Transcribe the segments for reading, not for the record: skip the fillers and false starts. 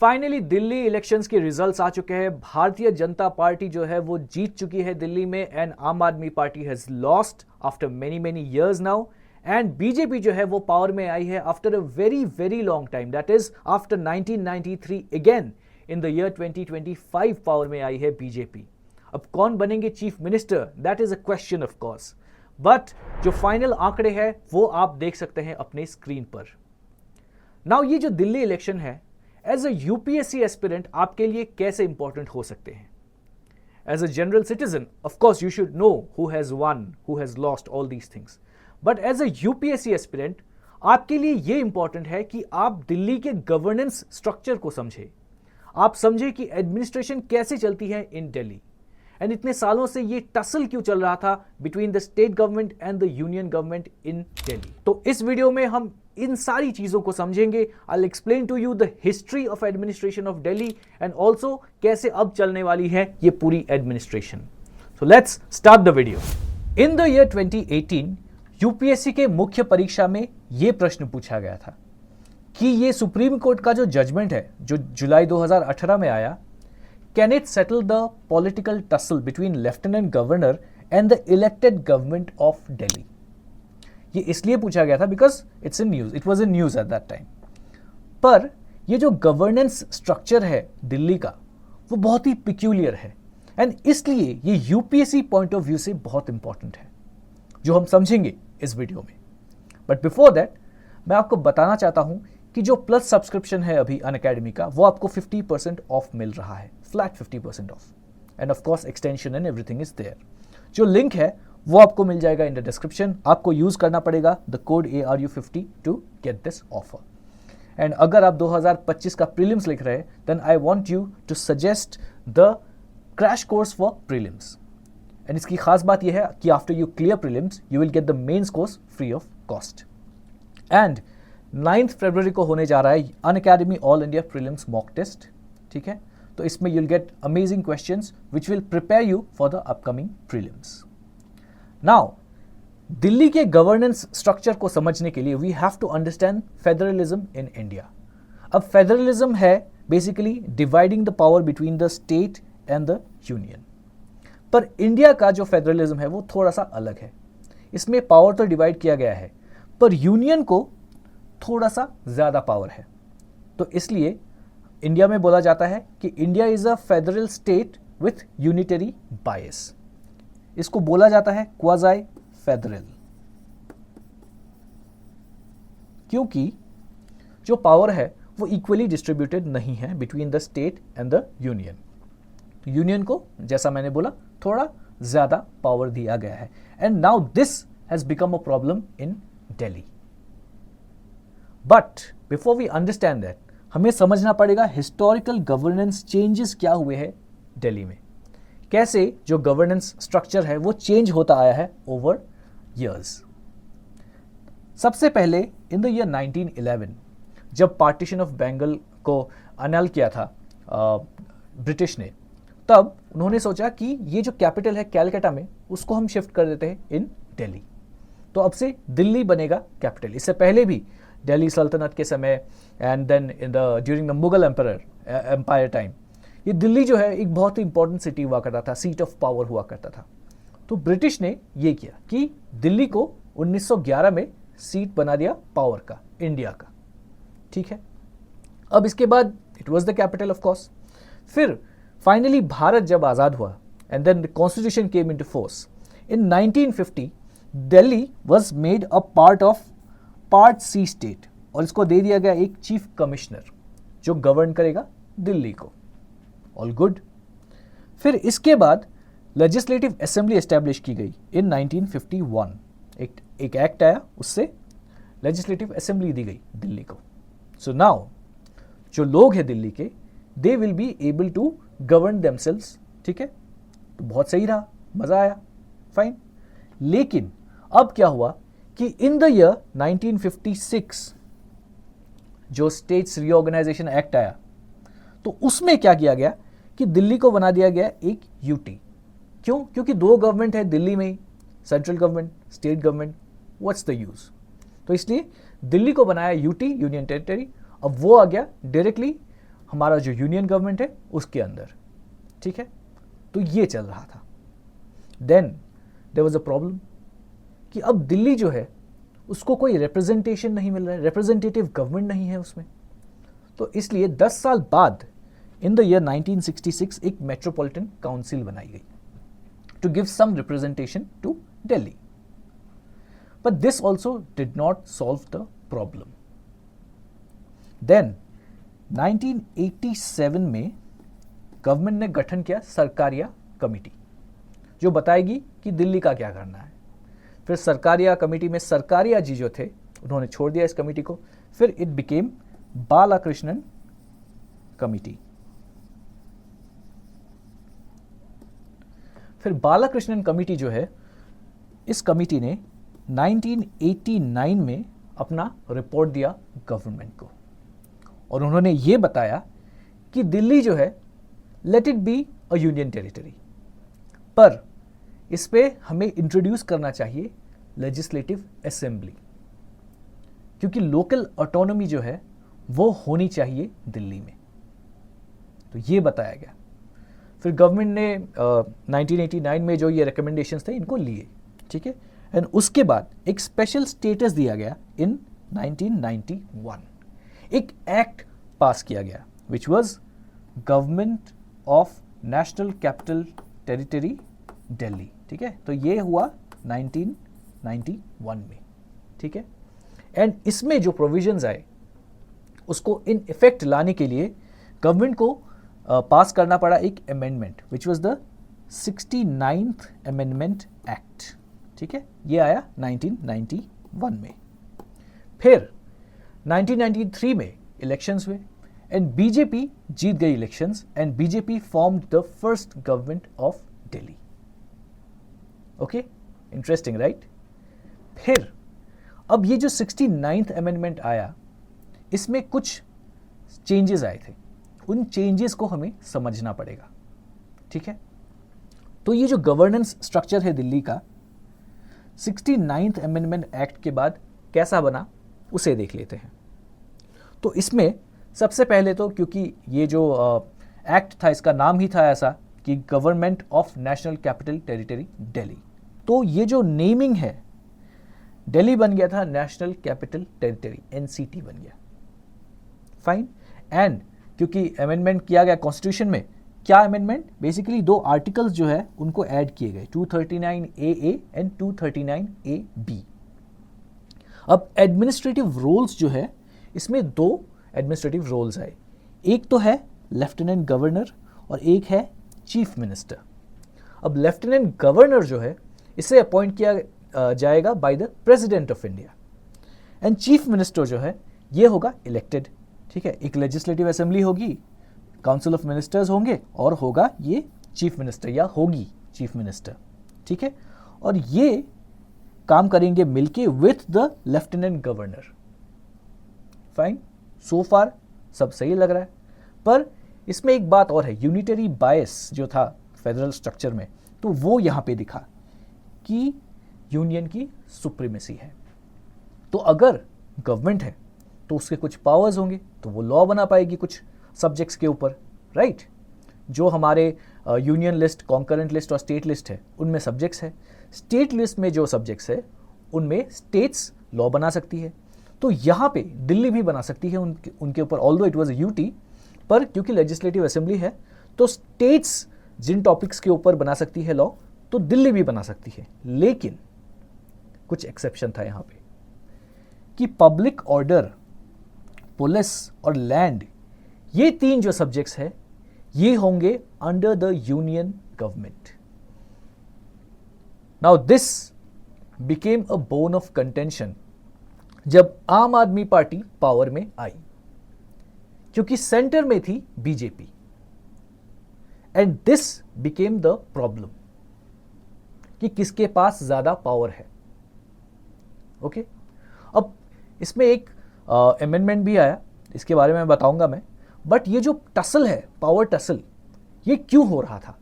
Finally Delhi elections के results आ चुके हैं। भारतीय जनता पार्टी जो है वो जीत चुकी है दिल्ली में एंड आम Aadmi party has lost after many many years now and BJP जो है वो पावर में आई है after a very very long time, that is after 1993 again in the year 2025 power में आई है बीजेपी। अब कौन बनेंगे chief minister, that is a question of course, but जो फाइनल आंकड़े हैं वो आप देख सकते हैं अपने स्क्रीन पर। नाउ ये जो दिल्ली इलेक्शन है एज अ यूपीएससी एस्पिरेंट आपके लिए कैसे इंपॉर्टेंट हो सकते हैं? As a general citizen of course you should know who has won, who has lost, all these things, but as a UPSC aspirant आपके लिए यह इंपॉर्टेंट है कि आप दिल्ली के गवर्नेंस स्ट्रक्चर को समझे, आप समझे कि एडमिनिस्ट्रेशन कैसे चलती है इन दिल्ली एंड इतने सालों से ये टसल क्यों चल रहा था between the state government and the union government in Delhi. तो इस वीडियो में हम इन सारी चीजों को समझेंगे। I will explain to you the history of administration of Delhi and also कैसे अब चलने वाली है ये पूरी administration. So let's start the video. In the year 2018 UPSC के मुख्य परीक्षा में यह प्रश्न पूछा गया था कि ये सुप्रीम कोर्ट का जो जजमेंट है जो जुलाई 2018 में आया, can it settle the political tussle between lieutenant governor and the elected government of Delhi. ये इसलिए पूछा गया था because it's in news, it was in news at that time. पर ये जो गवर्नेंस स्ट्रक्चर है दिल्ली का वो बहुत ही पिक्यूलियर है एंड इसलिए ये यूपीएससी पॉइंट ऑफ व्यू से बहुत इंपॉर्टेंट है जो हम समझेंगे इस वीडियो में। बट बिफोर दैट मैं आपको बताना चाहता हूं कि जो प्लस सब्सक्रिप्शन है अभी अनअकैडमी का वो आपको 50% ऑफ मिल रहा है, flat 50% off, and of course extension and everything is there. जो लिंक है वो आपको मिल जाएगा इन द डिस्क्रिप्शन। आपको यूज करना पड़ेगा the code ARU50 to get this offer. And अगर आप 2025 का प्रीलिम्स लिख रहे हैं then I want you to suggest the crash course for prelims. And इसकी खास बात यह है कि after you clear prelims you will get the mains course free of cost. And 9 फरवरी को होने जा रहा है Unacademy all India prelims mock test, ठीक है? तो इसमें you'll get amazing questions which will prepare you for the upcoming prelims. Now Delhi के गवर्नेंस स्ट्रक्चर को समझने के लिए we have to understand federalism in India. अब फेडरलिज्म है basically dividing the power between the state and the union. पर India का जो फेडरलिज्म है वो थोड़ा सा अलग है। इसमें पावर तो डिवाइड किया गया है पर यूनियन को थोड़ा सा ज्यादा पावर है। तो इसलिए इंडिया में बोला जाता है कि India is a federal state with unitary बायस। इसको बोला जाता है क्वाज़ाई फेडरल, क्योंकि जो पावर है वो इक्वली डिस्ट्रीब्यूटेड नहीं है between the state and the union. तो यूनियन को जैसा मैंने बोला थोड़ा ज्यादा पावर दिया गया है and now this has become a problem in Delhi. But before we understand that हमें समझना पड़ेगा हिस्टोरिकल गवर्नेंस चेंजेस क्या हुए हैं दिल्ली में, कैसे जो गवर्नेंस स्ट्रक्चर है वो चेंज होता आया है ओवर इयर्स। सबसे पहले इन द ईयर 1911 जब पार्टीशन ऑफ बंगाल को अनल किया था ब्रिटिश ने, तब उन्होंने सोचा कि ये जो कैपिटल है कैलकाटा में उसको हम शिफ्ट कर देते हैं इन दिल्ली। तो अब से दिल्ली बनेगा कैपिटल। इससे पहले भी दिल्ली सल्तनत के समय and then in the during the Mughal empire time ये दिल्ली जो है एक बहुत ही इंपॉर्टेंट सिटी हुआ करता था, सीट ऑफ पावर हुआ करता था। तो ब्रिटिश ने ये किया कि दिल्ली को 1911 में सीट बना दिया पावर का, इंडिया का, ठीक है? अब इसके बाद it was the capital of course. फिर फाइनली भारत जब आज़ाद हुआ and then the constitution came into force in 1950 Delhi was made a part of part C state और इसको दे दिया गया एक चीफ कमिश्नर जो गवर्न करेगा दिल्ली को। All good. फिर इसके बाद लेजिस्लेटिव असेंबली एस्टैब्लिश की गई इन 1951। एक एक्ट आया, उससे लेजिस्लेटिव असेंबली दी गई दिल्ली को। सो नाउ जो लोग हैं दिल्ली के they will be able to govern themselves, ठीक है? तो बहुत सही रहा, मजा आया, फाइन। लेकिन अब क्या हुआ कि इन द ईयर 1956 जो स्टेट्स रीऑर्गेनाइजेशन एक्ट आया तो उसमें क्या किया गया कि दिल्ली को बना दिया गया एक यूटी। क्यों? क्योंकि दो गवर्नमेंट है दिल्ली में ही, central government, state government, what's the use. तो इसलिए दिल्ली को बनाया यूटी, यूनियन टेरिटरी। अब वो आ गया डायरेक्टली हमारा जो यूनियन गवर्नमेंट है उसके अंदर, ठीक है। तो ये चल रहा था। Then there was a problem कि अब दिल्ली जो है उसको कोई रिप्रेजेंटेशन नहीं मिल रहा है, रिप्रेजेंटेटिव गवर्नमेंट नहीं है उसमें। तो इसलिए 10 साल बाद इन द ईयर 1966 एक मेट्रोपॉलिटन काउंसिल बनाई गई to give some representation to Delhi. But this also did not solve the problem. Then 1987 में गवर्नमेंट ने गठन किया सरकारिया कमेटी, जो बताएगी कि दिल्ली का क्या करना है। फिर सरकारिया कमेटी में सरकारिया जी जो थे उन्होंने छोड़ दिया इस कमेटी को। फिर इट बिकेम बालाकृष्णन कमेटी। फिर बालाकृष्णन कमेटी जो है, इस कमेटी ने 1989 में अपना रिपोर्ट दिया गवर्नमेंट को और उन्होंने ये बताया कि दिल्ली जो है let it be a union territory, पर इस पे हमें इंट्रोड्यूस करना चाहिए लेजिस्लेटिव असेंबली, क्योंकि लोकल ऑटोनॉमी जो है वो होनी चाहिए दिल्ली में। तो ये बताया गया। फिर गवर्नमेंट ने 1989 में जो ये रिकमेंडेशंस थे इनको लिए, ठीक है। एंड उसके बाद एक स्पेशल स्टेटस दिया गया इन 1991। एक एक्ट पास किया गया which was government of national capital territory Delhi, ठीक है। तो ये हुआ 1991 में, ठीक है। एंड इसमें जो प्रोविजंस आए उसको इन इफेक्ट लाने के लिए गवर्नमेंट को पास करना पड़ा एक amendment which was the 69th amendment act, ठीक है। ये आया 1991 में। फिर 1993 में इलेक्शंस हुए एंड बीजेपी जीत गई elections and BJP formed the first government of Delhi. Okay, interesting right. फिर अब ये जो 69th अमेंडमेंट आया इसमें कुछ चेंजेस आए थे, उन चेंजेस को हमें समझना पड़ेगा, ठीक है। तो ये जो गवर्नेंस स्ट्रक्चर है दिल्ली का 69th अमेंडमेंट एक्ट के बाद कैसा बना उसे देख लेते हैं। तो इसमें सबसे पहले तो क्योंकि ये जो एक्ट था इसका नाम ही था ऐसा कि government of national capital territory Delhi, तो ये जो नेमिंग है दिल्ली बन गया था नेशनल कैपिटल टेरिटरी, एनसीटी बन गया, फाइन। एंड क्योंकि अमेंडमेंट किया गया कॉन्स्टिट्यूशन में, क्या अमेंडमेंट, बेसिकली दो आर्टिकल्स जो है उनको ऐड किए गए 239AA एंड 239AB। अब एडमिनिस्ट्रेटिव रोल्स जो है इसमें दो एडमिनिस्ट्रेटिव रोल्स आए, एक तो है लेफ्टिनेंट गवर्नर और एक है चीफ मिनिस्टर। अब लेफ्टिनेंट गवर्नर जो है इसे अपॉइंट किया जाएगा by the president of India and chief minister जो है ये होगा इलेक्टेड, ठीक है। एक लेजिस्लेटिव असेंबली होगी, काउंसिल ऑफ मिनिस्टर्स होंगे और होगा ये चीफ मिनिस्टर या होगी चीफ मिनिस्टर, ठीक है। और ये काम करेंगे मिलके with the lieutenant governor, fine. So far सब सही लग रहा है, पर इसमें एक बात और है, यूनिटरी बायस जो था फेडरल स्ट्रक्चर में, तो वो यहाँ पे दिखा कि यूनियन की सुप्रीमेसी है। तो अगर गवर्नमेंट है तो उसके कुछ पावर्स होंगे, तो वो लॉ बना पाएगी कुछ सब्जेक्ट्स के ऊपर, राइट। जो हमारे यूनियन लिस्ट, कॉन्करेंट लिस्ट और स्टेट लिस्ट है उनमें सब्जेक्ट्स है, स्टेट लिस्ट में जो सब्जेक्ट्स है उनमें स्टेट्स लॉ बना सकती है। तो यहाँ पे दिल्ली भी बना सकती है उनके ऊपर, although it was a UT, पर क्योंकि लेजिस्लेटिव असेंबली है तो स्टेट्स जिन टॉपिक्स के ऊपर बना सकती है लॉ, तो दिल्ली भी बना सकती है। लेकिन कुछ एक्सेप्शन था यहाँ पे कि पब्लिक ऑर्डर, पुलिस और लैंड, ये तीन जो सब्जेक्ट्स है ये होंगे under the union government. Now this became a bone of contention जब आम आदमी पार्टी पावर में आई, क्योंकि सेंटर में थी BJP and this became the problem कि किसके पास ज्यादा पावर है, ओके। अब इसमें एक अमेंडमेंट भी आया, इसके बारे में बताऊंगा मैं, बट ये जो टसल है, पावर टसल, ये क्यों हो रहा था?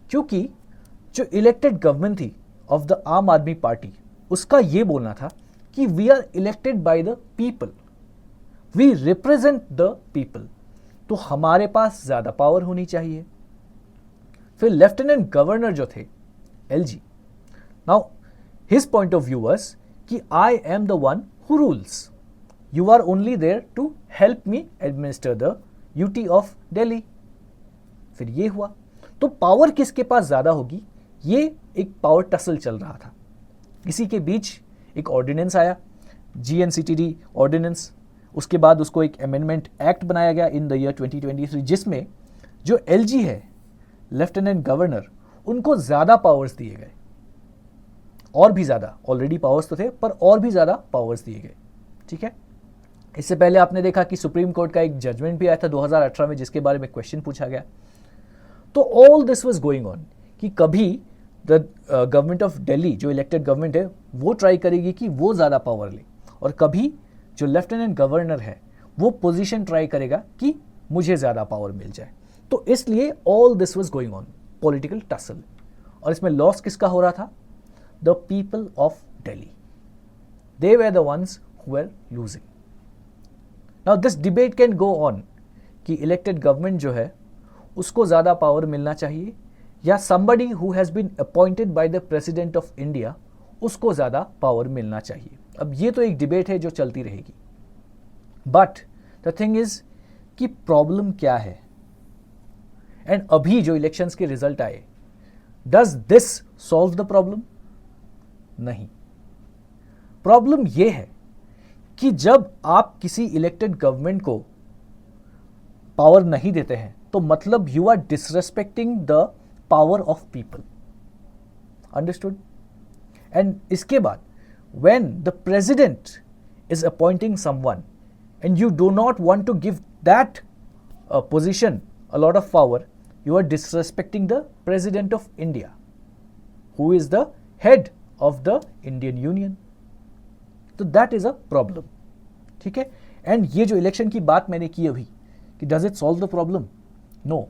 क्योंकि जो इलेक्टेड गवर्नमेंट थी ऑफ द आम आदमी पार्टी, उसका ये बोलना था कि we are elected by the people, we represent the people, तो हमारे पास ज़्यादा पावर होनी चाहिए। फिर लेफ्टिनेंट गवर्नर जो थे LG, now his point of view was कि I am the one who rules, you are only there to help me administer the UT of Delhi. फिर ये हुआ, तो पावर किसके पास ज़्यादा होगी, ये एक पावर टसल चल रहा था। इसी के बीच एक ऑर्डिनेंस आया, जीएनसीटीडी ऑर्डिनेंस, उसके बाद उसको एक अमेंडमेंट एक्ट बनाया गया इन द ईयर 2023, जिसमें जो एलजी है लेफ्टिनेंट गवर्नर, उनको ज़्यादा पावर्स दिए गए, और भी ज़्यादा, ऑलरेडी पावर्स तो थे पर और भी ज़्यादा पावर्स दिए गए। ठीक है, इससे पहले आपने देखा कि सुप्रीम कोर्ट का एक जजमेंट भी आया था 2018 में, जिसके बारे में क्वेश्चन पूछा गया। तो all this was going on कि कभी द गवर्नमेंट ऑफ दिल्ली, जो इलेक्टेड गवर्नमेंट है, वो ट्राई करेगी कि वो ज़्यादा पावर ले, और कभी जो लेफ्टिनेंट गवर्नर है वो पोजीशन ट्राई करेगा कि मुझे ज़्यादा पावर मिल जाए। तो इसलिए all this was going on, political tussle. और इसमें लॉस किसका हो रहा था, the people of Delhi, they were the ones who were losing. Now this debate can go on कि इलेक्टेड गवर्नमेंट जो है उसको ज़्यादा पावर मिलना चाहिए, या somebody who has been appointed by the president of India, उसको ज़्यादा पावर मिलना चाहिए। अब ये तो एक डिबेट है जो चलती रहेगी, बट द थिंग इज कि प्रॉब्लम क्या है, एंड अभी जो इलेक्शंस के रिजल्ट आए, does this solve the problem? नहीं। प्रॉब्लम ये है कि जब आप किसी इलेक्टेड गवर्नमेंट को पावर नहीं देते हैं, तो मतलब you are disrespecting the power of people. Understood? And इसके बाद when the president is appointing someone and you do not want to give that position a lot of power, you are disrespecting the president of India, who is the head of the Indian Union. तो that is a problem. ठीक है, and ये जो election की बात मैंने की अभी कि does it solve the problem? No,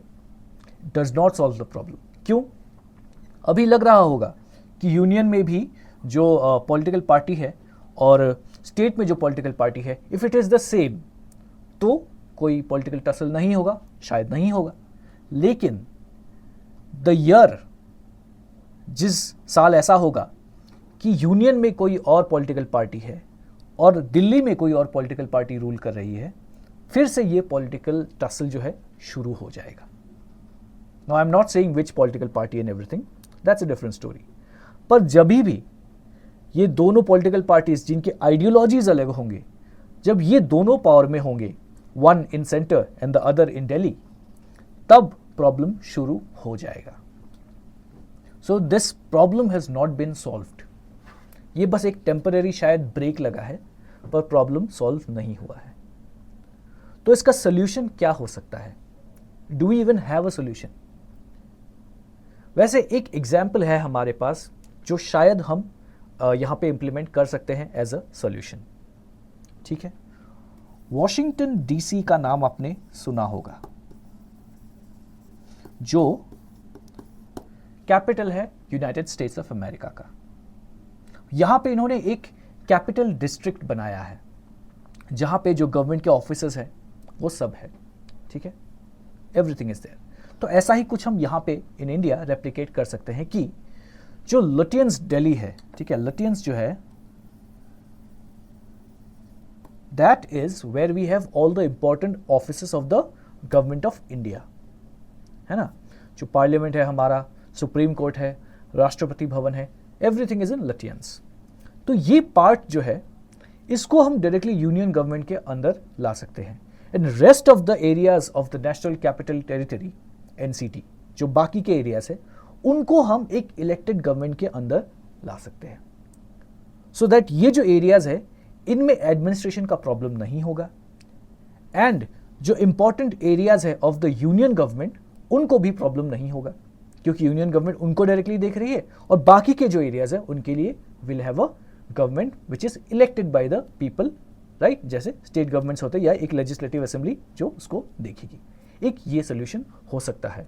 does not solve the problem. क्यों? अभी लग रहा होगा कि यूनियन में भी जो पॉलिटिकल पार्टी है और स्टेट में जो पॉलिटिकल पार्टी है, if it is the same, तो कोई पॉलिटिकल टसल नहीं होगा, शायद नहीं होगा। लेकिन द ईयर, जिस साल ऐसा होगा कि यूनियन में कोई और पॉलिटिकल पार्टी है और दिल्ली में कोई और पॉलिटिकल पार्टी रूल कर रही है, फिर से ये पॉलिटिकल टसल जो है शुरू हो जाएगा। Now I am not saying which political party and everything, that's a different story. पर जब भी ये दोनों पॉलिटिकल पार्टीज जिनके आइडियोलॉजीज अलग होंगे, जब ये दोनों पावर में होंगे, one in centre and the other in Delhi, तब प्रॉब्लम शुरू हो जाएगा। So this problem has not been solved. ये बस एक टेम्पररी शायद ब्रेक लगा है, पर प्रॉब्लम सॉल्व नहीं हुआ है। तो इसका सोल्यूशन क्या हो सकता है? Do we even have a solution? वैसे एक एग्जाम्पल है हमारे पास जो शायद हम यहाँ पे इम्प्लीमेंट कर सकते हैं एज अ सोल्यूशन। ठीक है, वॉशिंगटन डीसी का नाम आपने सुना होगा, जो कैपिटल है यूनाइटेड स्टेट्स ऑफ अमेरिका का। यहां पे इन्होंने एक कैपिटल डिस्ट्रिक्ट बनाया है, जहां पे जो गवर्नमेंट के ऑफिसेज हैं वो सब है। ठीक है, एवरीथिंग इज देयर। तो ऐसा ही कुछ हम यहाँ पे इन इंडिया रेप्लिकेट कर सकते हैं कि जो लुटियंस दिल्ली है, ठीक है, लुटियंस जो है, that is where we have all the important offices of the government of India, है ना। जो पार्लियामेंट है हमारा, सुप्रीम कोर्ट है, राष्ट्रपति भवन है, एवरीथिंग इज इन लुटियंस। तो ये पार्ट जो है, इसको हम डायरेक्टली यूनियन गवर्नमेंट के अंदर ला सकते हैं, and rest of the areas of the national capital territory, NCT, जो बाकी के एरियाज है, उनको हम एक इलेक्टेड गवर्नमेंट के अंदर ला सकते हैं, सो दैट ये जो एरियाज है इनमें एडमिनिस्ट्रेशन का प्रॉब्लम नहीं होगा, एंड जो इंपॉर्टेंट एरियाज है ऑफ द यूनियन गवर्नमेंट, उनको भी प्रॉब्लम नहीं होगा, क्योंकि यूनियन गवर्नमेंट उनको डायरेक्टली देख रही है, और बाकी के जो एरियाज है उनके लिए will have a government which is elected by the people, right, जैसे स्टेट गवर्नमेंट्स होते हैं, या एक लेजिस्लेटिव असेंबली जो उसको देखेगी। एक ये सोल्यूशन हो सकता है।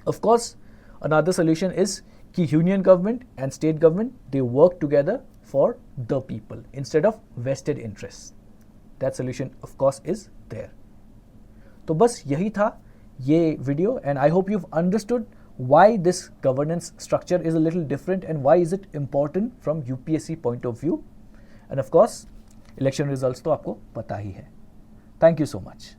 Of course another solution is कि union government and state government they work together for the people instead of vested interest. That solution of course is there. तो बस यही था ये video, and I hope you've understood why this governance structure is a little different and why is it important from UPSC point of view. And of course, election results तो आपको पता ही है. Thank you so much.